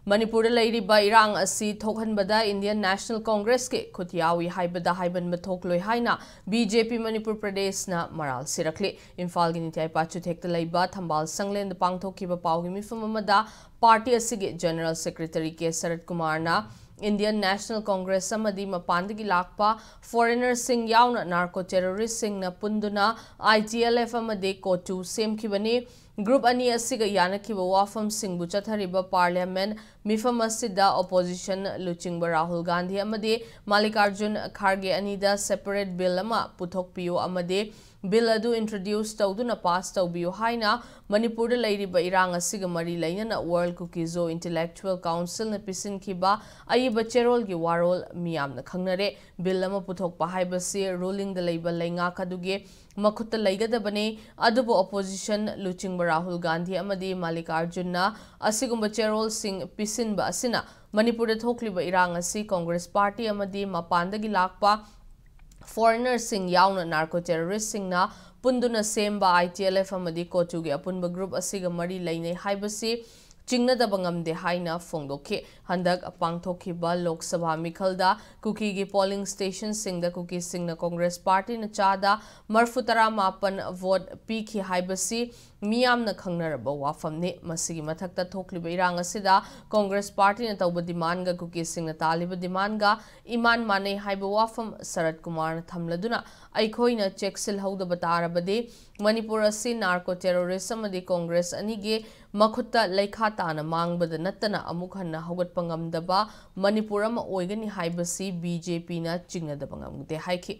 Manipur Lairiba Irang Asi Tokhanbada Indian National Congress ke Khutyawi Haibada Haiban Mathokloi Haina BJP Manipur Pradesh na Maral Sirakli Imphal gi Nityai Pachu Thekta Leiba Thambal Sanglen Pangthokiba Paugi Mifam Amada Party Asige General Secretary K Sarat Kumar na Indian National Congress amadi mapandagi lakpa foreigner sing yauna narco terrorist sing na punduna ITLF amade kotu semkhibani group ani asiga yanakhiba wafam sing bu chathariba parliament mifam asida opposition luchingba Rahul Gandhi amade Mallikarjun Kharge anida separate bill ama puthokpiyo amade bill adu introduce tawduna pass tawbiyo haina Manipur lairiba irang asiga mari lainana World Cookizo Intellectual Council na pisin khiba ayiba cherol gi warol miyamna khangnare bill ama puthokpa haibasi ruling da leiba lainga kaduge makhutta leigadabane adubu opposition luchingba Rahul Gandhi amadi Mallikarjun na asigumba cherol sing pisinba asina Manipur da thokliba irang asi Congress Party amadi mapandagi lakpa foreigners sing yauna narco terrorists sing na punduna semba ITLF amadi kochuge apunba group asiga mari lainai haibasi Chingnadaba ngamde haina phongdokhe handak pangthokhiba Lok Sabha mikhalda kuki gi polling station singda kuki singna Congress Party na chada marfutara mapan vote pikhi haibasi miyamna khangnaraba wafamne masigi mathakta thokliba irang asida Congress Party na tawba demand ga kuki singna taliba demand ga iman mane haiba wafam Sarat Kumar na thamladuna aikhoina cheksil hauda batarabade Manipur asi narco terrorism adi Congress anige makhutta leikha tana mangbada natana amuk hanna hogatpa ngamdaba Manipur ama oigani haibasi BJP na chingnadaba ngamde haiki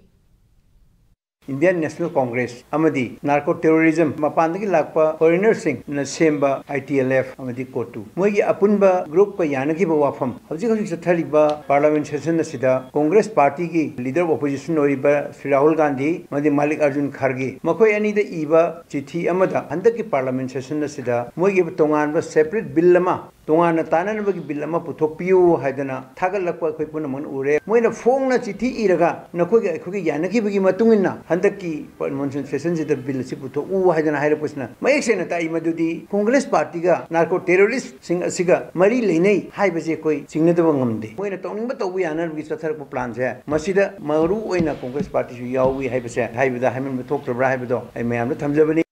Indian National Congress amadi narco terrorism mapandagi lakpa foreigners sing na semba ITLF amadi kotu moigi apunba group pa yanagi ba wafam hojik hojik sathariba parliament session asida Congress party ki leader of opposition oriba Sri Rahul Gandhi madi Mallikarjun Kharge makoi ani da iba chithi amada handaki parliament session asida moigi tongan ba separate bill ama tongana tanan bagi bill ama puthokpiu haidana thagal lakpa khoi punaman ure moina phongna chithi iraga nakoi khoi yanagi bagi matungina handaki monsoon session jida bill si putho u haidana haira pusna mayek sena tai madudi Congress party ga narco terrorist sing asiga mari leinai haibaje koi singnadaba ngamde moina tongning ba tobu yana bagi sathar ko plan se masida maru oina Congress party su yawi haibase haibada haimen thoktabra haibado ai mayam na thamjabani